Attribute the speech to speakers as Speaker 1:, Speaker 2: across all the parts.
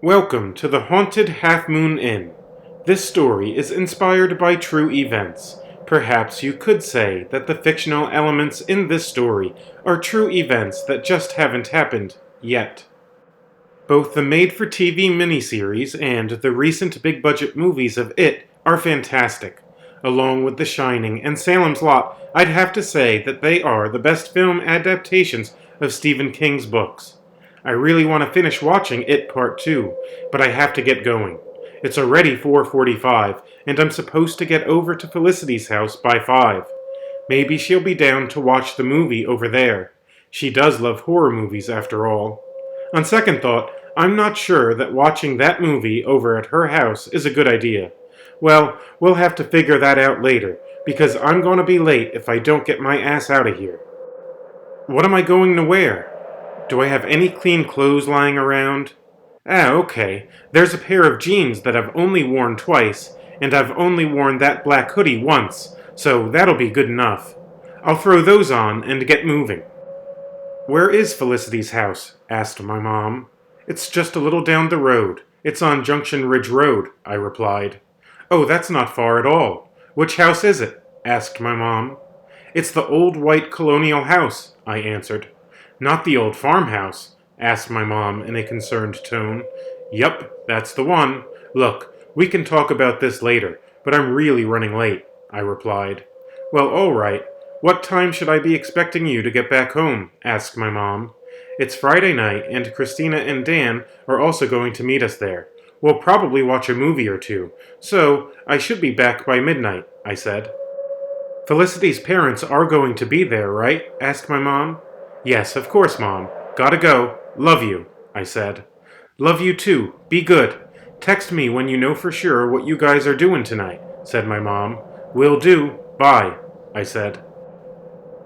Speaker 1: Welcome to the Haunted Half Moon Inn. This story is inspired by true events. Perhaps you could say that the fictional elements in this story are true events that just haven't happened yet. Both the made-for-TV miniseries and the recent big-budget movies of It are fantastic. Along with The Shining and Salem's Lot, I'd have to say that they are the best film adaptations of Stephen King's books. I really want to finish watching It Part 2, but I have to get going. It's already 4:45, and I'm supposed to get over to Felicity's house by 5. Maybe she'll be down to watch the movie over there. She does love horror movies after all. On second thought, I'm not sure that watching that movie over at her house is a good idea. Well, we'll have to figure that out later, because I'm going to be late if I don't get my ass out of here. What am I going to wear? Do I have any clean clothes lying around? Okay. There's a pair of jeans that I've only worn twice, and I've only worn that black hoodie once, so that'll be good enough. I'll throw those on and get moving. Where is Felicity's house? Asked my mom. It's just a little down the road. It's on Junction Ridge Road, I replied. Oh, that's not far at all. Which house is it? Asked my mom. It's the old white colonial house, I answered. Not the old farmhouse? Asked my mom in a concerned tone. Yup, that's the one. Look, we can talk about this later, but I'm really running late, I replied. Well, all right. What time should I be expecting you to get back home? Asked my mom. It's Friday night, and Christina and Dan are also going to meet us there. We'll probably watch a movie or two, so I should be back by midnight, I said. Felicity's parents are going to be there, right? Asked my mom. Yes, of course, Mom. Gotta go. Love you, I said. Love you too. Be good. Text me when you know for sure what you guys are doing tonight, said my mom. Will do. Bye, I said.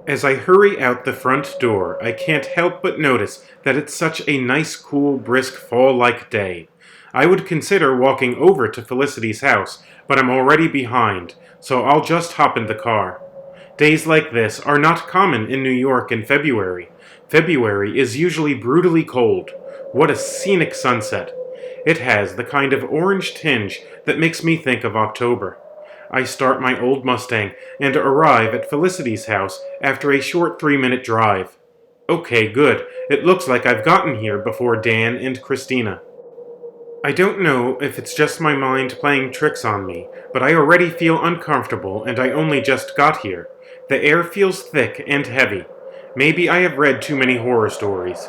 Speaker 1: As I hurry out the front door, I can't help but notice that it's such a nice, cool, brisk, fall-like day. I would consider walking over to Felicity's house, but I'm already behind, so I'll just hop in the car. Days like this are not common in New York in February. February is usually brutally cold. What a scenic sunset. It has the kind of orange tinge that makes me think of October. I start my old Mustang and arrive at Felicity's house after a short 3-minute drive. Okay, good. It looks like I've gotten here before Dan and Christina. I don't know if it's just my mind playing tricks on me, but I already feel uncomfortable and I only just got here. The air feels thick and heavy. Maybe I have read too many horror stories.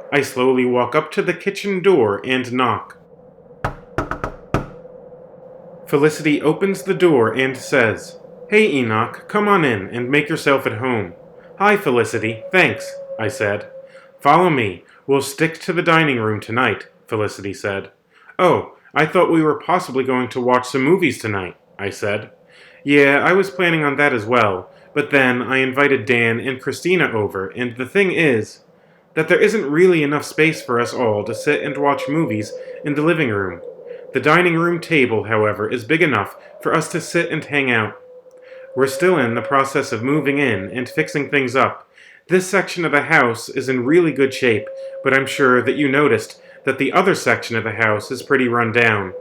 Speaker 1: I slowly walk up to the kitchen door and knock. Felicity opens the door and says, Hey Enoch, come on in and make yourself at home. Hi Felicity, thanks, I said. Follow me, we'll stick to the dining room tonight, Felicity said. Oh, I thought we were possibly going to watch some movies tonight, I said. Yeah, I was planning on that as well, but then I invited Dan and Christina over, and the thing is that there isn't really enough space for us all to sit and watch movies in the living room. The dining room table, however, is big enough for us to sit and hang out. We're still in the process of moving in and fixing things up. This section of the house is in really good shape, but I'm sure that you noticed that the other section of the house is pretty run down.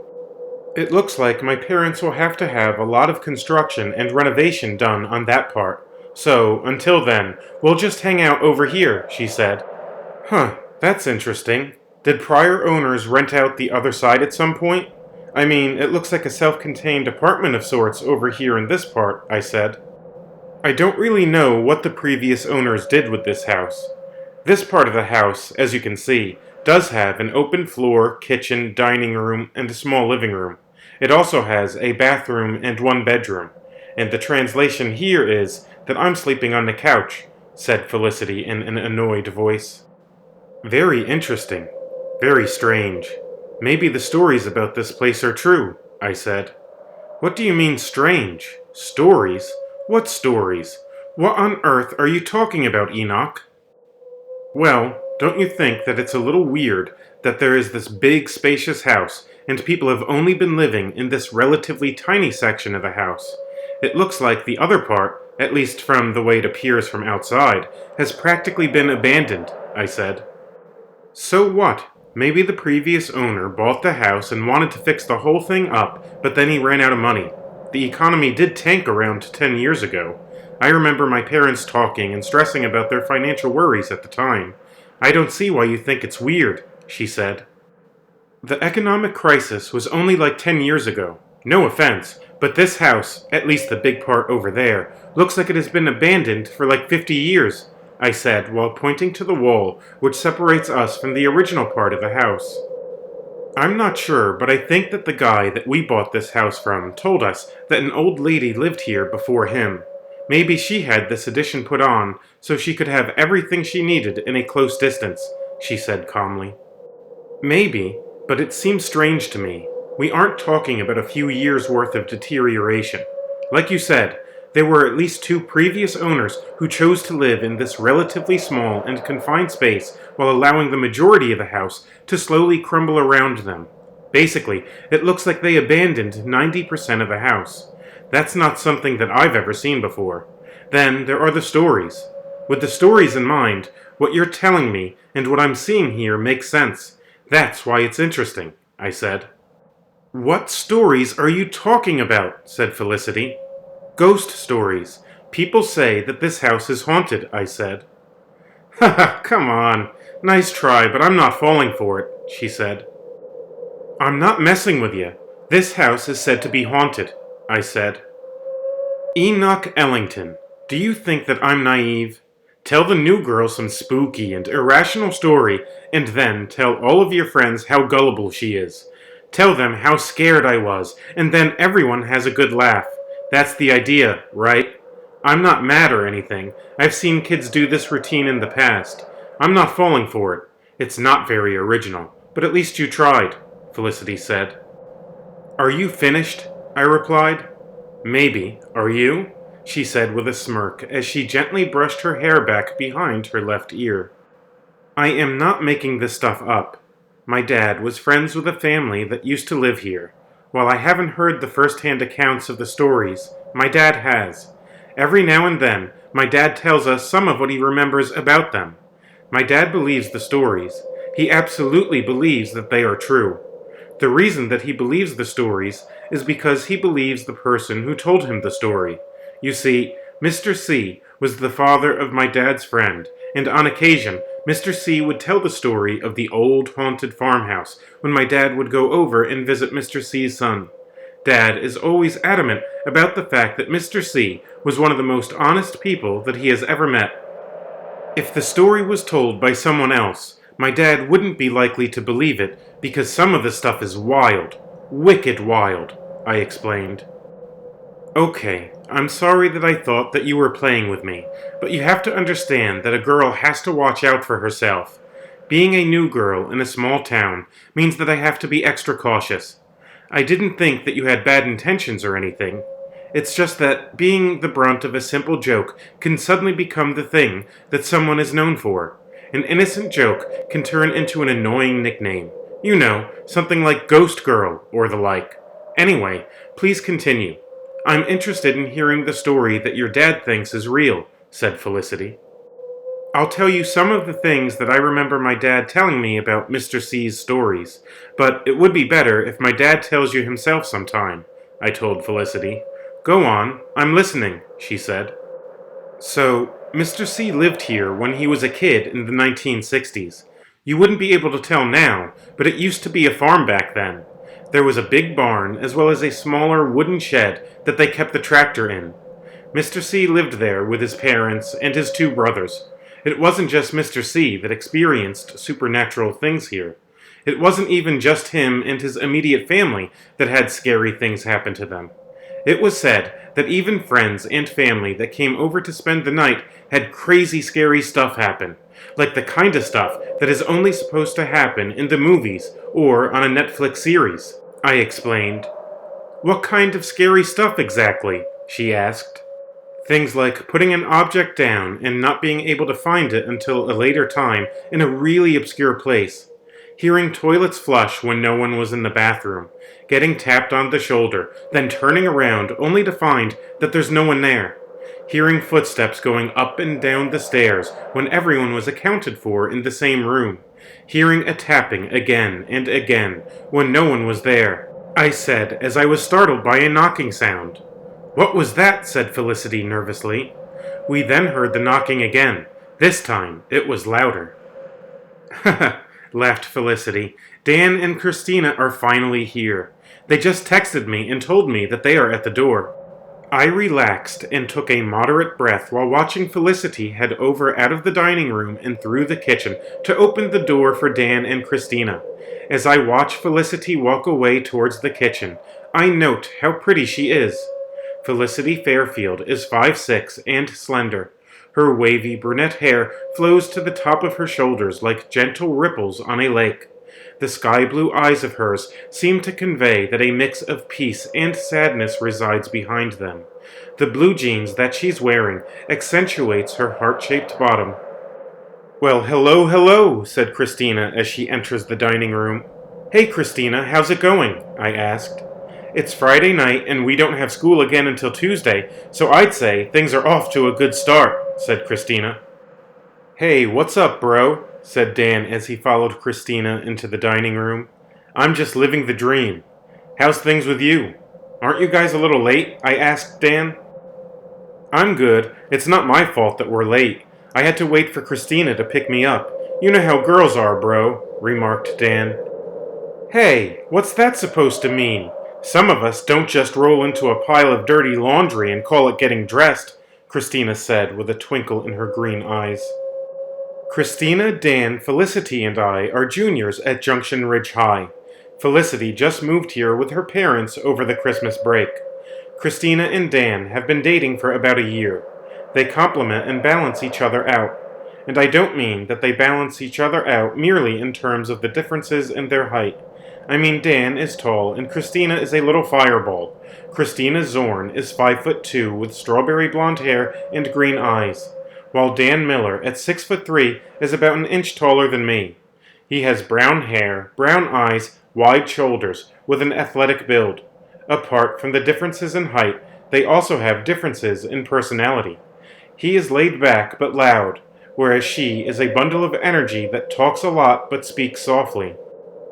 Speaker 1: It looks like my parents will have to have a lot of construction and renovation done on that part. So, until then, we'll just hang out over here, she said. Huh, that's interesting. Did prior owners rent out the other side at some point? I mean, it looks like a self-contained apartment of sorts over here in this part, I said. I don't really know what the previous owners did with this house. This part of the house, as you can see, does have an open floor, kitchen, dining room, and a small living room. It also has a bathroom and one bedroom. And the translation here is that I'm sleeping on the couch, said Felicity in an annoyed voice. Very interesting. Very strange. Maybe the stories about this place are true, I said. What do you mean strange? Stories? What stories? What on earth are you talking about, Enoch? Well, don't you think that it's a little weird that there is this big, spacious house, and people have only been living in this relatively tiny section of the house? It looks like the other part, at least from the way it appears from outside, has practically been abandoned, I said. So what? Maybe the previous owner bought the house and wanted to fix the whole thing up, but then he ran out of money. The economy did tank around 10 years ago. I remember my parents talking and stressing about their financial worries at the time. I don't see why you think it's weird, she said. The economic crisis was only like 10 years ago. No offense, but this house, at least the big part over there, looks like it has been abandoned for like 50 years, I said while pointing to the wall which separates us from the original part of the house. I'm not sure, but I think that the guy that we bought this house from told us that an old lady lived here before him. Maybe she had this addition put on so she could have everything she needed in a close distance, she said calmly. Maybe, but it seems strange to me. We aren't talking about a few years' worth of deterioration. Like you said, there were at least 2 previous owners who chose to live in this relatively small and confined space while allowing the majority of the house to slowly crumble around them. Basically, it looks like they abandoned 90% of the house. That's not something that I've ever seen before. Then there are the stories. With the stories in mind, what you're telling me and what I'm seeing here makes sense. That's why it's interesting, I said. What stories are you talking about? Said Felicity. Ghost stories. People say that this house is haunted, I said. Haha, come on. Nice try, but I'm not falling for it, she said. I'm not messing with you. This house is said to be haunted, I said. Enoch Ellington, do you think that I'm naive? Tell the new girl some spooky and irrational story, and then tell all of your friends how gullible she is. Tell them how scared I was, and then everyone has a good laugh. That's the idea, right? I'm not mad or anything. I've seen kids do this routine in the past. I'm not falling for it. It's not very original, but at least you tried, Felicity said. Are you finished? I replied. Maybe. Are you? She said with a smirk as she gently brushed her hair back behind her left ear. I am not making this stuff up. My dad was friends with a family that used to live here. While I haven't heard the first-hand accounts of the stories, my dad has. Every now and then, my dad tells us some of what he remembers about them. My dad believes the stories. He absolutely believes that they are true. The reason that he believes the stories is because he believes the person who told him the story. You see, Mr. C was the father of my dad's friend, and on occasion, Mr. C would tell the story of the old haunted farmhouse when my dad would go over and visit Mr. C's son. Dad is always adamant about the fact that Mr. C was one of the most honest people that he has ever met. If the story was told by someone else, my dad wouldn't be likely to believe it because some of the stuff is wild. Wicked wild, I explained. Okay, I'm sorry that I thought that you were playing with me, but you have to understand that a girl has to watch out for herself. Being a new girl in a small town means that I have to be extra cautious. I didn't think that you had bad intentions or anything. It's just that being the brunt of a simple joke can suddenly become the thing that someone is known for. An innocent joke can turn into an annoying nickname. You know, something like Ghost Girl or the like. Anyway, please continue. I'm interested in hearing the story that your dad thinks is real, said Felicity. I'll tell you some of the things that I remember my dad telling me about Mr. C's stories, but it would be better if my dad tells you himself sometime, I told Felicity. Go on, I'm listening, she said. So, Mr. C lived here when he was a kid in the 1960s. You wouldn't be able to tell now, but it used to be a farm back then. There was a big barn as well as a smaller wooden shed that they kept the tractor in. Mr. C lived there with his parents and his 2 brothers. It wasn't just Mr. C that experienced supernatural things here. It wasn't even just him and his immediate family that had scary things happen to them. It was said that even friends and family that came over to spend the night had crazy scary stuff happen, like the kind of stuff that is only supposed to happen in the movies or on a Netflix series, I explained. What kind of scary stuff exactly? She asked. Things like putting an object down and not being able to find it until a later time in a really obscure place. Hearing toilets flush when no one was in the bathroom. Getting tapped on the shoulder, then turning around only to find that there's no one there. Hearing footsteps going up and down the stairs when everyone was accounted for in the same room. hearing a tapping again and again when no one was there, I said as I was startled by a knocking sound. "What was that?" said Felicity nervously. We then heard the knocking again. This time it was louder. "Haha," laughed Felicity. "Dan and Christina are finally here. They just texted me and told me that they are at the door." I relaxed and took a moderate breath while watching Felicity head over out of the dining room and through the kitchen to open the door for Dan and Christina. As I watch Felicity walk away towards the kitchen, I note how pretty she is. Felicity Fairfield is 5'6" and slender. Her wavy brunette hair flows to the top of her shoulders like gentle ripples on a lake. The sky-blue eyes of hers seem to convey that a mix of peace and sadness resides behind them. The blue jeans that she's wearing accentuates her heart-shaped bottom. "Well, hello, hello," said Christina as she enters the dining room. "Hey, Christina, how's it going?" I asked. "It's Friday night and we don't have school again until Tuesday, so I'd say things are off to a good start," said Christina. "Hey, what's up, bro?" said Dan as he followed Christina into the dining room. "I'm just living the dream. How's things with you? Aren't you guys a little late?" I asked Dan. "I'm good. It's not my fault that we're late. I had to wait for Christina to pick me up. You know how girls are, bro," remarked Dan. "Hey, what's that supposed to mean? Some of us don't just roll into a pile of dirty laundry and call it getting dressed," Christina said with a twinkle in her green eyes. Christina, Dan, Felicity, and I are juniors at Junction Ridge High. Felicity just moved here with her parents over the Christmas break. Christina and Dan have been dating for about a year. They complement and balance each other out. And I don't mean that they balance each other out merely in terms of the differences in their height. I mean Dan is tall and Christina is a little fireball. Christina Zorn is 5'2" with strawberry blonde hair and green eyes, while Dan Miller at 6'3" is about an inch taller than me. He has brown hair, brown eyes, wide shoulders, with an athletic build. Apart from the differences in height, they also have differences in personality. He is laid back but loud, whereas she is a bundle of energy that talks a lot but speaks softly.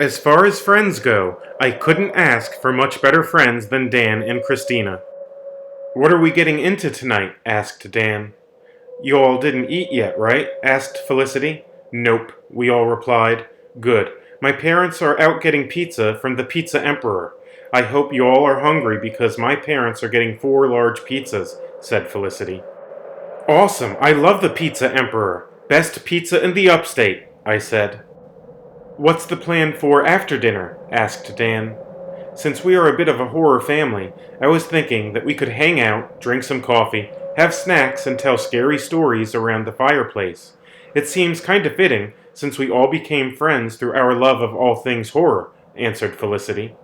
Speaker 1: As far as friends go, I couldn't ask for much better friends than Dan and Christina. "What are we getting into tonight?" asked Dan. "You all didn't eat yet, right?" asked Felicity. "Nope," we all replied. "Good. My parents are out getting pizza from the Pizza Emperor. I hope you all are hungry because my parents are getting 4 large pizzas," said Felicity. "Awesome! I love the Pizza Emperor. Best pizza in the upstate," I said. "What's the plan for after dinner?" asked Dan. Since we are a bit of a horror family, I was thinking that we could hang out, drink some coffee, have snacks, and tell scary stories around the fireplace. It seems kind of fitting, since we all became friends through our love of all things horror, answered Felicity.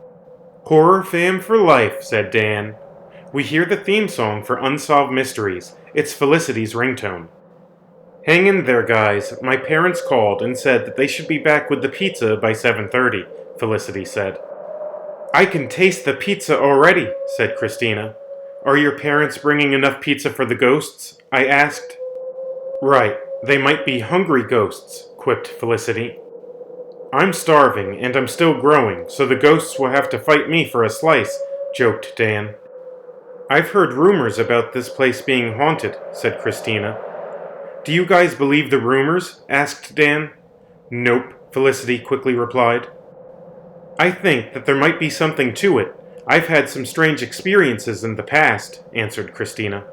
Speaker 1: "Horror fam for life," said Dan. We hear the theme song for Unsolved Mysteries. It's Felicity's ringtone. "Hang in there, guys. My parents called and said that they should be back with the pizza by 7:30, Felicity said. "I can taste the pizza already," said Christina. "Are your parents bringing enough pizza for the ghosts?" I asked. "Right, they might be hungry ghosts," quipped Felicity. "I'm starving and I'm still growing, so the ghosts will have to fight me for a slice," joked Dan. "I've heard rumors about this place being haunted," said Christina. "Do you guys believe the rumors?" asked Dan. "Nope," Felicity quickly replied. "I think that there might be something to it. I've had some strange experiences in the past," answered Christina.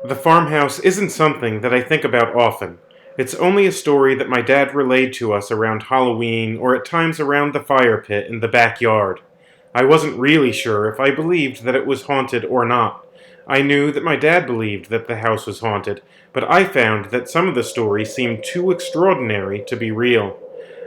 Speaker 1: "The farmhouse isn't something that I think about often. It's only a story that my dad relayed to us around Halloween or at times around the fire pit in the backyard. I wasn't really sure if I believed that it was haunted or not. I knew that my dad believed that the house was haunted, but I found that some of the stories seemed too extraordinary to be real.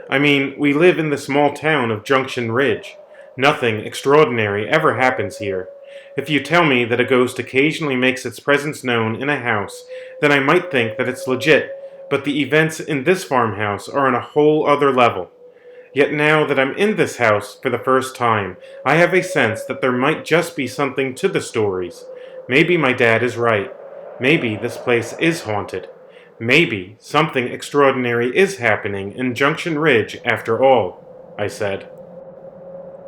Speaker 1: I mean, we live in the small town of Junction Ridge. Nothing extraordinary ever happens here. If you tell me that a ghost occasionally makes its presence known in a house, then I might think that it's legit, but the events in this farmhouse are on a whole other level. Yet now that I'm in this house for the first time, I have a sense that there might just be something to the stories. Maybe my dad is right. Maybe this place is haunted. Maybe something extraordinary is happening in Junction Ridge after all, I said.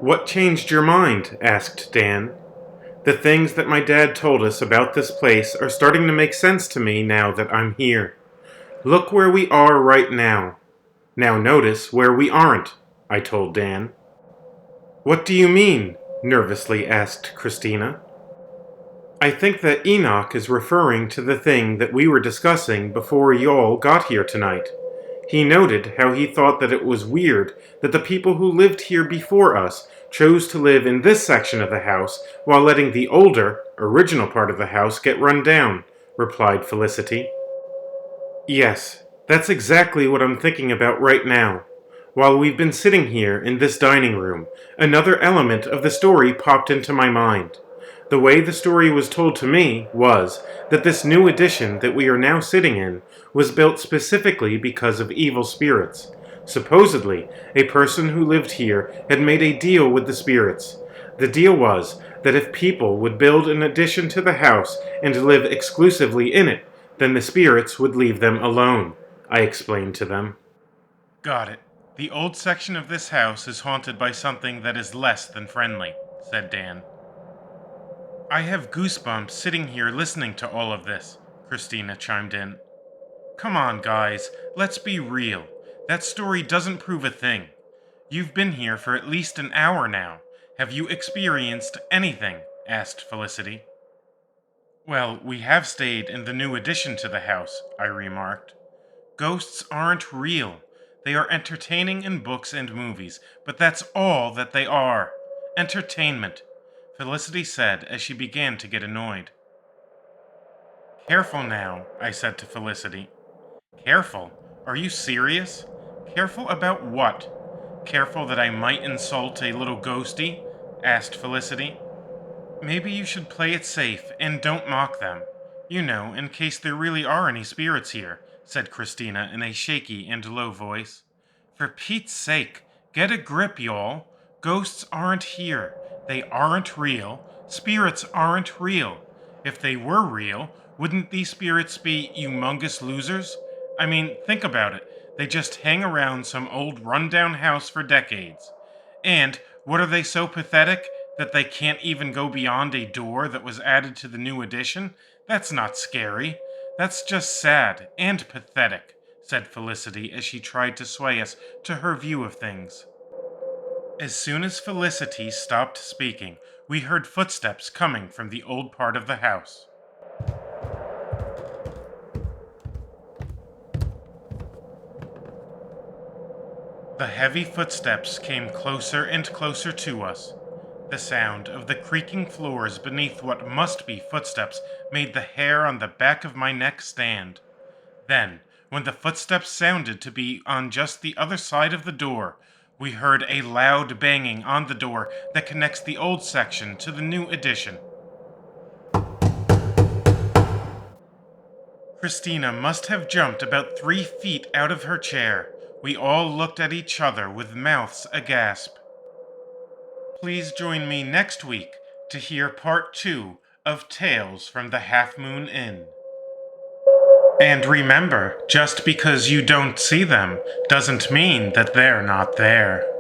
Speaker 1: What changed your mind? Asked Dan. The things that my dad told us about this place are starting to make sense to me now that I'm here. Look where we are right now. Now notice where we aren't, I told Dan. What do you mean? Nervously asked Christina. I think that Enoch is referring to the thing that we were discussing before y'all got here tonight. He noted how he thought that it was weird that the people who lived here before us chose to live in this section of the house while letting the older, original part of the house get run down, replied Felicity. Yes, that's exactly what I'm thinking about right now. While we've been sitting here in this dining room, another element of the story popped into my mind. The way the story was told to me was that this new addition that we are now sitting in was built specifically because of evil spirits. Supposedly, a person who lived here had made a deal with the spirits. The deal was that if people would build an addition to the house and live exclusively in it, then the spirits would leave them alone, I explained to them. Got it. The old section of this house is haunted by something that is less than friendly, said Dan. I have goosebumps sitting here listening to all of this, Christina chimed in. Come on, guys, let's be real. That story doesn't prove a thing. You've been here for at least an hour now. Have you experienced anything? Asked Felicity. Well, we have stayed in the new addition to the house, I remarked. Ghosts aren't real. They are entertaining in books and movies, but that's all that they are. Entertainment, Felicity said as she began to get annoyed. Careful now, I said to Felicity. Careful? Are you serious? Careful about what? Careful that I might insult a little ghosty? Asked Felicity. Maybe you should play it safe and don't mock them. You know, in case there really are any spirits here, said Christina in a shaky and low voice. For Pete's sake, get a grip, y'all. Ghosts aren't here. They aren't real. Spirits aren't real. If they were real, wouldn't these spirits be humongous losers? I mean, think about it. They just hang around some old rundown house for decades. And what are they so pathetic that they can't even go beyond a door that was added to the new addition? That's not scary. That's just sad and pathetic, said Felicity as she tried to sway us to her view of things. As soon as Felicity stopped speaking, we heard footsteps coming from the old part of the house. The heavy footsteps came closer and closer to us. The sound of the creaking floors beneath what must be footsteps made the hair on the back of my neck stand. Then, when the footsteps sounded to be on just the other side of the door, we heard a loud banging on the door that connects the old section to the new addition. Christina must have jumped about 3 feet out of her chair. We all looked at each other with mouths agasp. Please join me next week to hear part 2 of Tales from the Half Moon Inn. And remember, just because you don't see them doesn't mean that they're not there.